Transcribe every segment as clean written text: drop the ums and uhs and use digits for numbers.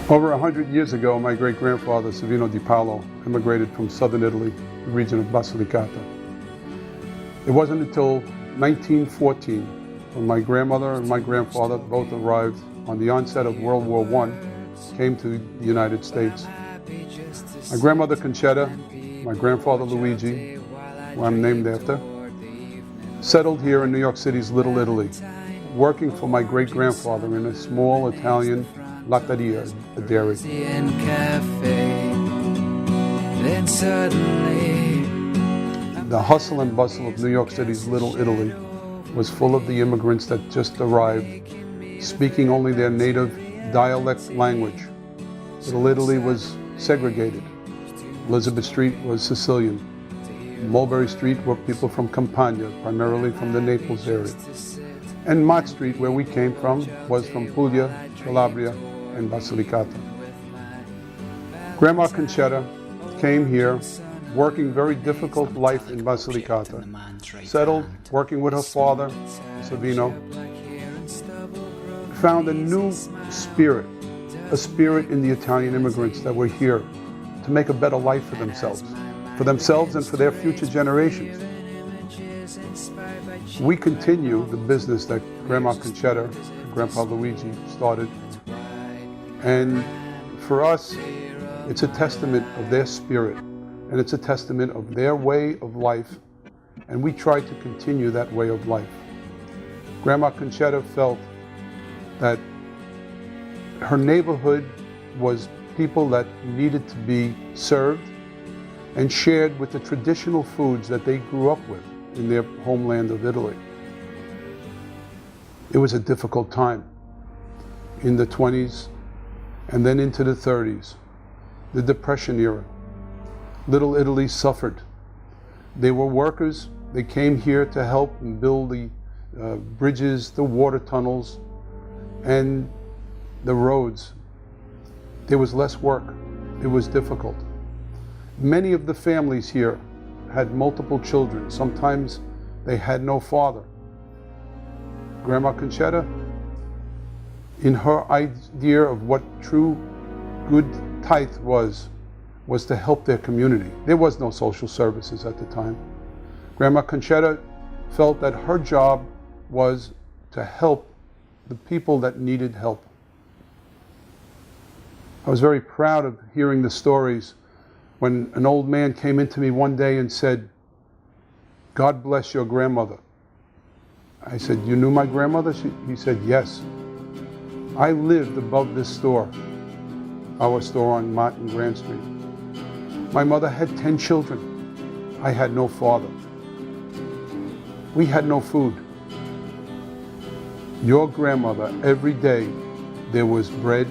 Over 100 years ago, my great-grandfather, Savino di Paolo, immigrated from southern Italy, the region of Basilicata. It wasn't until 1914 when my grandmother and my grandfather both arrived on the onset of World War I, came to the United States. My grandmother Concetta, my grandfather Luigi, who I'm named after, settled here in New York City's Little Italy, working for my great-grandfather in a small Italian latteria, a dairy. Then suddenly, the hustle and bustle of New York City's Little Italy was full of the immigrants that just arrived, speaking only their native dialect language. Little Italy was segregated. Elizabeth Street was Sicilian. Mulberry Street were people from Campania, primarily from the Naples area. And Mott Street, where we came from, was from Puglia, Calabria, and Basilicata. Grandma Concetta came here, working very difficult life in Basilicata, settled, working with her father, Savino, found a new spirit, a spirit in the Italian immigrants that were here to make a better life for themselves and for their future generations. We continue the business that Grandma Concetta and Grandpa Luigi started, and for us, it's a testament of their spirit, and it's a testament of their way of life, and we try to continue that way of life. Grandma Concetta felt that her neighborhood was people that needed to be served and shared with the traditional foods that they grew up with in their homeland of Italy. It was a difficult time in the 20s and then into the 30s, the Depression era. Little Italy suffered. They were workers. They came here to help and build the bridges, the water tunnels, and the roads. There was less work. It was difficult. Many of the families here had multiple children. Sometimes they had no father. Grandma Concetta, in her idea of what true good tithe was to help their community. There was no social services at the time. Grandma Concetta felt that her job was to help the people that needed help. I was very proud of hearing the stories when an old man came into me one day and said, "God bless your grandmother." I said, "You knew my grandmother?" He said, "Yes. I lived above this store, our store on Mott and Grand Street. My mother had 10 children. I had no father. We had no food. Your grandmother, every day, there was bread,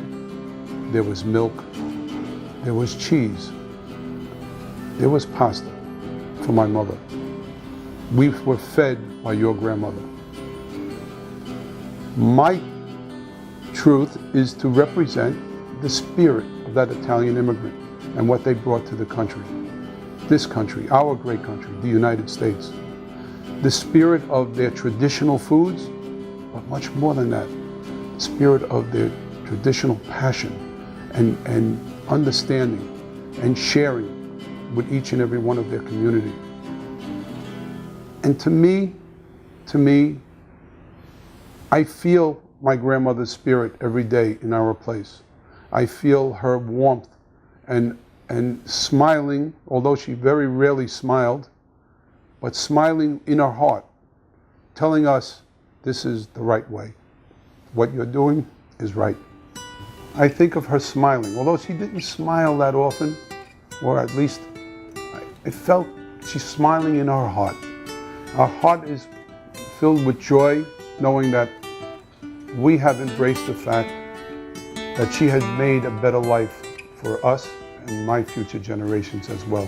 there was milk, there was cheese, there was pasta for my mother. We were fed by your grandmother." My truth is to represent the spirit of that Italian immigrant and what they brought to the country. This country, our great country, the United States. The spirit of their traditional foods, but much more than that, the spirit of their traditional passion and understanding and sharing with each and every one of their community. And to me, I feel my grandmother's spirit every day in our place. I feel her warmth and smiling, although she very rarely smiled, but smiling in her heart, telling us this is the right way. What you're doing is right. I think of her smiling, although she didn't smile that often, or at least I felt she's smiling in her heart. Our heart is filled with joy, knowing that we have embraced the fact that she has made a better life for us and my future generations as well.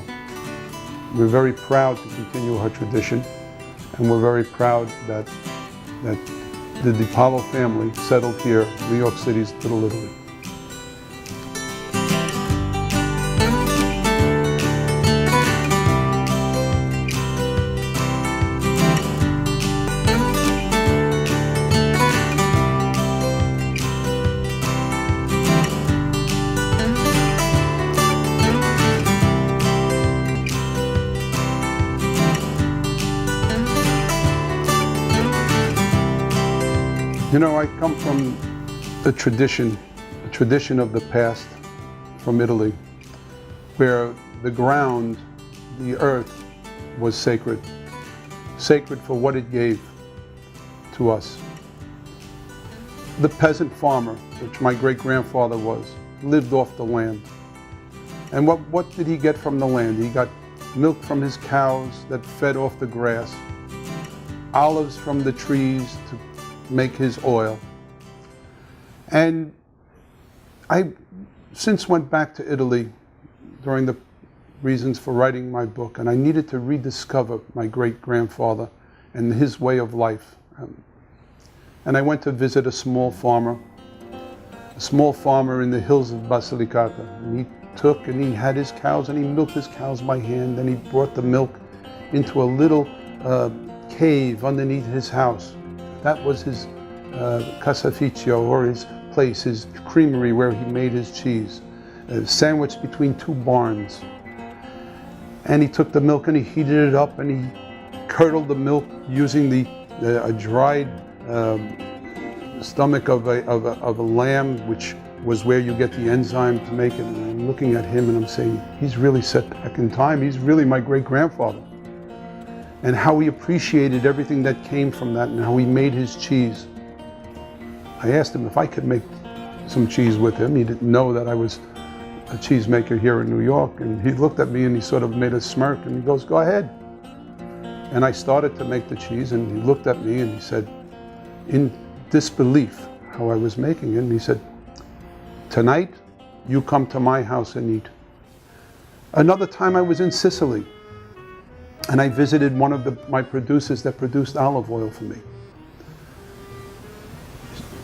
We're very proud to continue her tradition, and we're very proud that the Di Paolo family settled here, New York City's Little Italy. You know, I come from a tradition of the past, from Italy, where the ground, the earth, was sacred. Sacred for what it gave to us. The peasant farmer, which my great-grandfather was, lived off the land. And what did he get from the land? He got milk from his cows that fed off the grass, olives from the trees to make his oil. And I since went back to Italy during the reasons for writing my book, and I needed to rediscover my great-grandfather and his way of life. And I went to visit a small farmer in the hills of Basilicata. And he had his cows, and he milked his cows by hand, and he brought the milk into a little cave underneath his house. That was his caseificio, or his place, his creamery where he made his cheese, sandwiched between two barns. And he took the milk and he heated it up, and he curdled the milk using a dried stomach of a lamb, which was where you get the enzyme to make it. And I'm looking at him and I'm saying, he's really set back in time. He's really my great-grandfather. And how he appreciated everything that came from that, and how he made his cheese. I asked him if I could make some cheese with him. He didn't know that I was a cheesemaker here in New York. And he looked at me and he sort of made a smirk and he goes, go ahead. And I started to make the cheese, and he looked at me and he said, in disbelief how I was making it, and he said, tonight you come to my house and eat. Another time I was in Sicily, and I visited one of my producers that produced olive oil for me.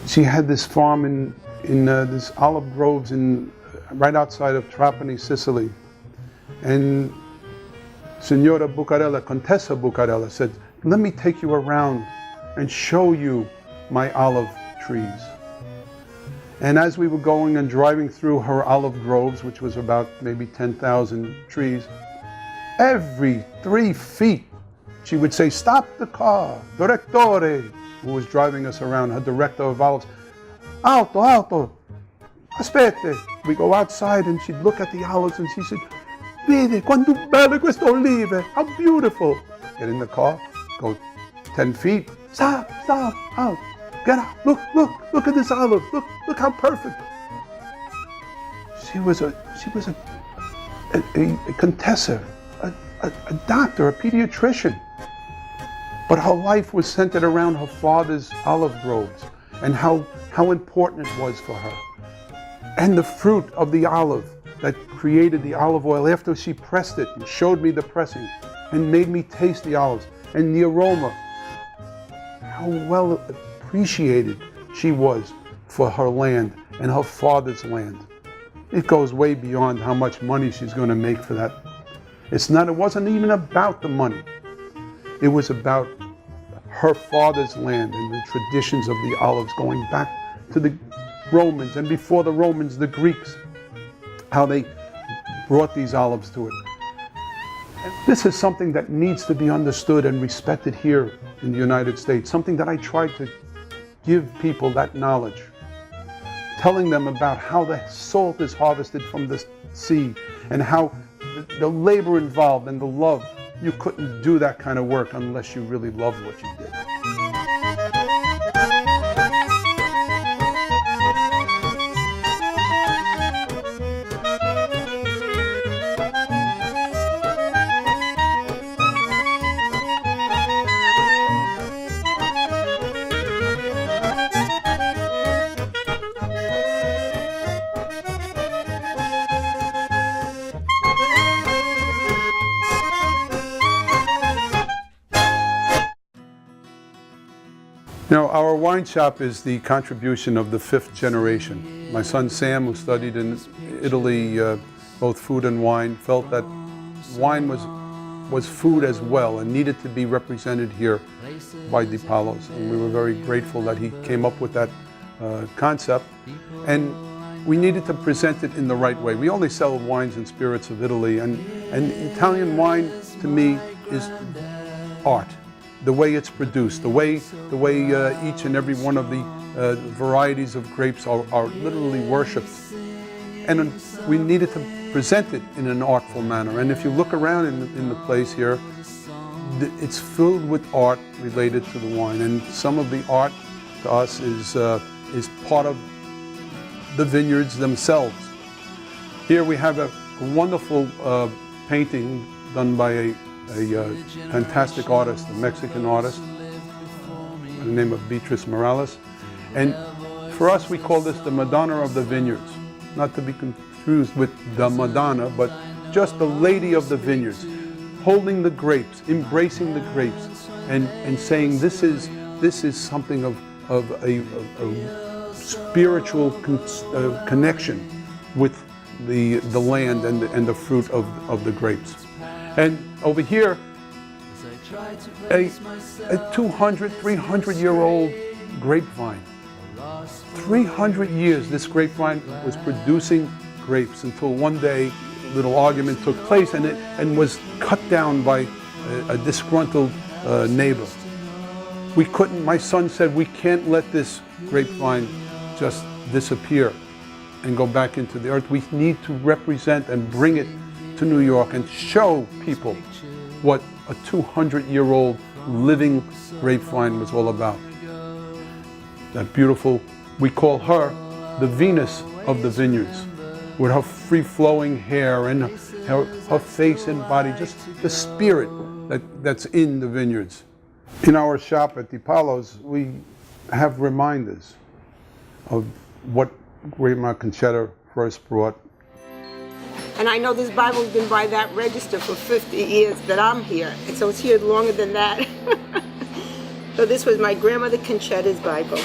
She had this farm in this olive groves right outside of Trapani, Sicily. And Signora Bucarella, Contessa Bucarella, said, let me take you around and show you my olive trees. And as we were going and driving through her olive groves, which was about maybe 10,000 trees, every 3 feet she would say, stop the car, direttore, who was driving us around, her director of olives, alto, alto, aspetta. We go outside and she'd look at the olives and she said, vedi quanto belle queste olive, how beautiful. Get in the car, go 10 feet, stop, out, get out, look at this olive, look how perfect. She was a contessa, a doctor, a pediatrician. But her life was centered around her father's olive groves and how important it was for her. And the fruit of the olive that created the olive oil after she pressed it and showed me the pressing and made me taste the olives and the aroma. How well appreciated she was for her land and her father's land. It goes way beyond how much money she's going to make for that. It wasn't even about the money. It was about her father's land and the traditions of the olives going back to the Romans, and before the Romans, the Greeks, how they brought these olives to it. And this is something that needs to be understood and respected here in the United States, something that I try to give people that knowledge, telling them about how the salt is harvested from the sea and how the labor involved and the love. You couldn't do that kind of work unless you really loved what you did. You know, our wine shop is the contribution of the 5th generation. My son Sam, who studied in Italy, both food and wine, felt that wine was food as well and needed to be represented here by the PALO'S. And we were very grateful that he came up with that concept. And we needed to present it in the right way. We only sell wines and spirits of Italy, and Italian wine, to me, is art. The way it's produced, the way each and every one of the varieties of grapes are literally worshipped. And we needed to present it in an artful manner. And if you look around in the place here, it's filled with art related to the wine. And some of the art to us is part of the vineyards themselves. Here we have a wonderful painting done by a fantastic artist, a Mexican artist by the name of Beatrice Morales. And for us, we call this the Madonna of the Vineyards. Not to be confused with the Madonna, but just the Lady of the Vineyards, holding the grapes, embracing the grapes, and saying this is something of a spiritual connection with the land and the fruit of the grapes. And over here, a 200, 300-year-old grapevine. 300 years this grapevine was producing grapes until one day a little argument took place and was cut down by a disgruntled neighbor. We couldn't, my son said, we can't let this grapevine just disappear and go back into the earth. We need to represent and bring it to New York and show people what a 200-year-old living grapevine was all about. That beautiful, we call her the Venus of the vineyards, with her free-flowing hair and her face and body, just the spirit that's in the vineyards. In our shop at the PALO'S, we have reminders of what Grandma Conchetta first brought. And I know this Bible's been by that register for 50 years that I'm here, and so it's here longer than that. So this was my grandmother Conchetta's Bible.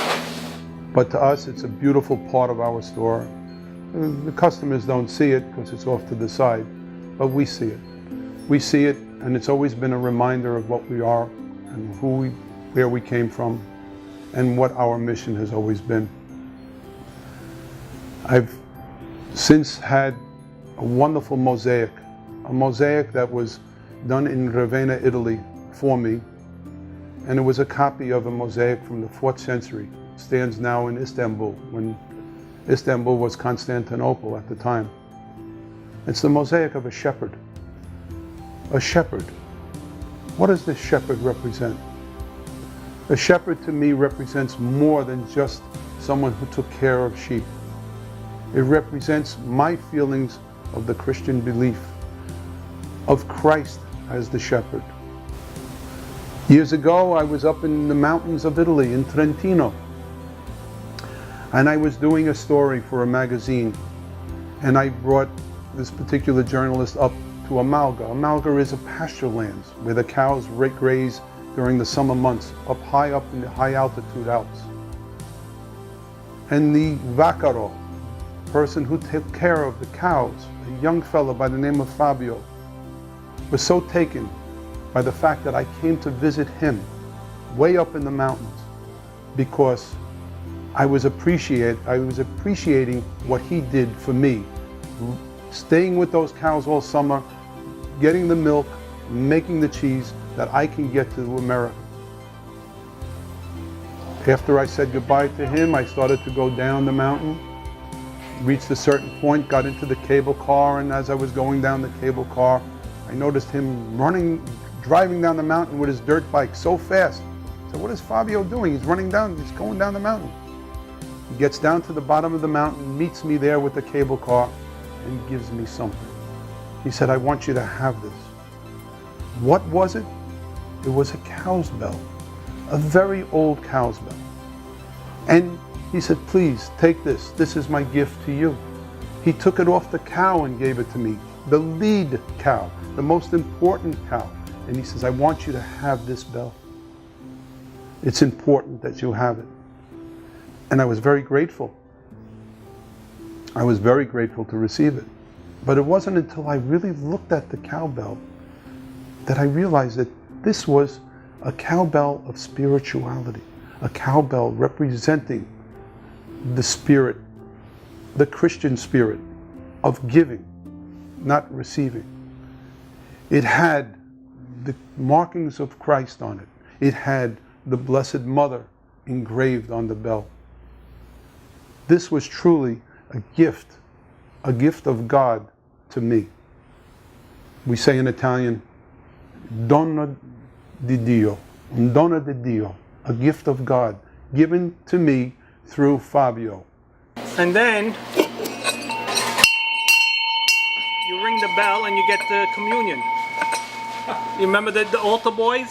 But to us, it's a beautiful part of our store. The customers don't see it because it's off to the side, but we see it. We see it, and it's always been a reminder of what we are and where we came from and what our mission has always been. I've since had a wonderful mosaic, a mosaic that was done in Ravenna, Italy for me, and it was a copy of a mosaic from the 4th century. It stands now in Istanbul, when Istanbul was Constantinople at the time. It's the mosaic of a shepherd. A shepherd. What does this shepherd represent? A shepherd to me represents more than just someone who took care of sheep. It represents my feelings of the Christian belief, of Christ as the shepherd. Years ago, I was up in the mountains of Italy, in Trentino, and I was doing a story for a magazine, and I brought this particular journalist up to Amalga. Amalga is a pasture land where the cows graze during the summer months, up in the high altitude Alps. And the vaccaro, person who took care of the cows, a young fellow by the name of Fabio, was so taken by the fact that I came to visit him way up in the mountains because I was appreciating what he did for me, staying with those cows all summer, getting the milk, making the cheese that I can get to America. After I said goodbye to him, I started to go down the mountain, reached a certain point, got into the cable car, and as I was going down the cable car, I noticed him driving down the mountain with his dirt bike so fast. I said, what is Fabio doing? He's going down the mountain. He gets down to the bottom of the mountain, meets me there with the cable car, and gives me something. He said, I want you to have this. What was it? It was a cow's bell, a very old cow's bell. And he said, please take this. This is my gift to you. He took it off the cow and gave it to me, the lead cow, the most important cow. And he says, I want you to have this bell. It's important that you have it. And I was very grateful. I was very grateful to receive it. But it wasn't until I really looked at the cowbell that I realized that this was a cowbell of spirituality, a cowbell representing the spirit, the Christian spirit of giving, not receiving. It had the markings of Christ on it. It had the Blessed Mother engraved on the bell. This was truly a gift of God to me. We say in Italian, dono di Dio, un dono di Dio, a gift of God, given to me through Fabio. And then you ring the bell and you get the communion. You remember the altar boys?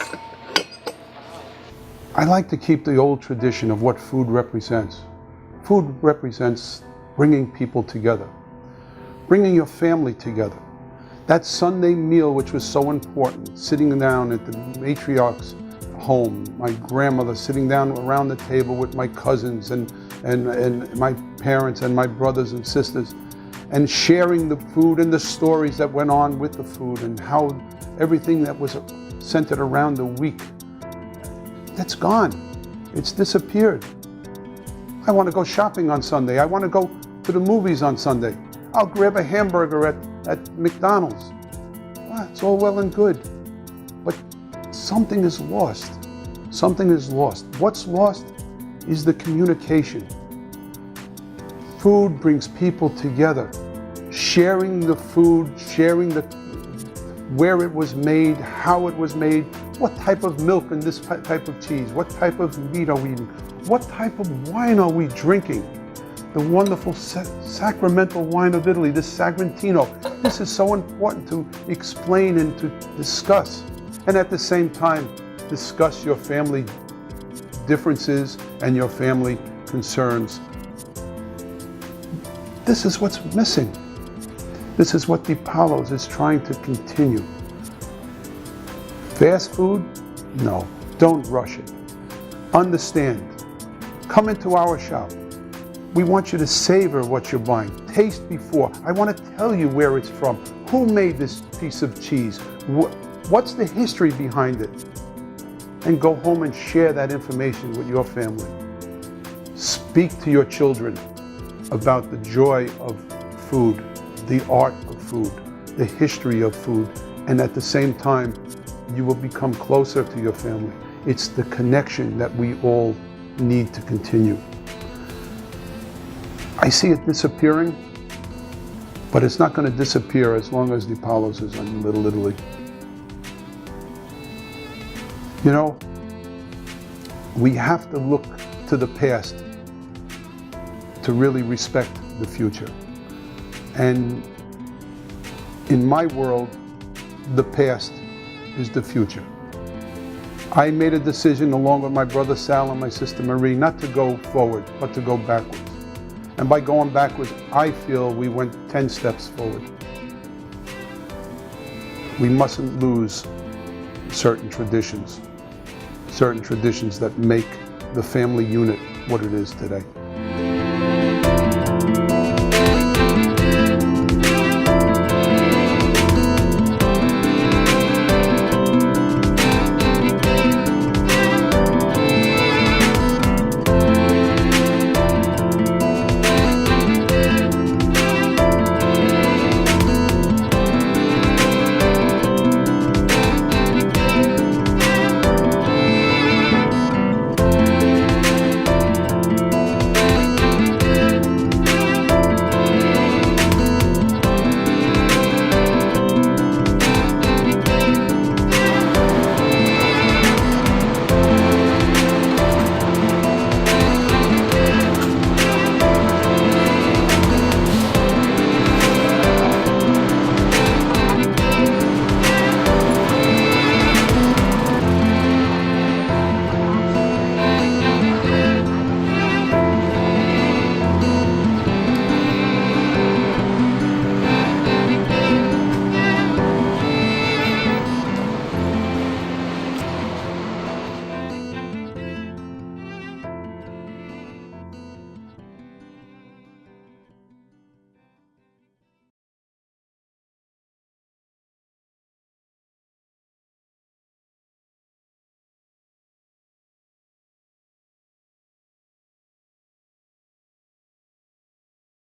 I like to keep the old tradition of what food represents. Food represents bringing people together, bringing your family together. That Sunday meal, which was so important, sitting down at the matriarch's home, my grandmother sitting down around the table with my cousins and my parents and my brothers and sisters, and sharing the food and the stories that went on with the food and how everything that was centered around the week, that's gone. It's disappeared. I want to go shopping on Sunday. I want to go to the movies on Sunday. I'll grab a hamburger at McDonald's. Well, it's all well and good, but something is lost. Something is lost. What's lost is the communication. Food brings people together. Sharing the food, sharing where it was made, how it was made, what type of milk and this type of cheese, what type of meat are we eating, what type of wine are we drinking. The wonderful sacramental wine of Italy, this Sagrantino. This is so important to explain and to discuss. And at the same time, discuss your family differences and your family concerns. This is what's missing. This is what the PALO'S is trying to continue. Fast food? No, don't rush it. Understand. Come into our shop. We want you to savor what you're buying. Taste before. I want to tell you where it's from. Who made this piece of cheese? What's the history behind it? And go home and share that information with your family. Speak to your children about the joy of food, the art of food, the history of food, and at the same time, you will become closer to your family. It's the connection that we all need to continue. I see it disappearing, but it's not going to disappear as long as the PALO'S is in Little Italy. You know, we have to look to the past to really respect the future. And in my world, the past is the future. I made a decision along with my brother Sal and my sister Marie not to go forward, but to go backwards. And by going backwards, I feel we went 10 steps forward. We mustn't lose certain traditions that make the family unit what it is today.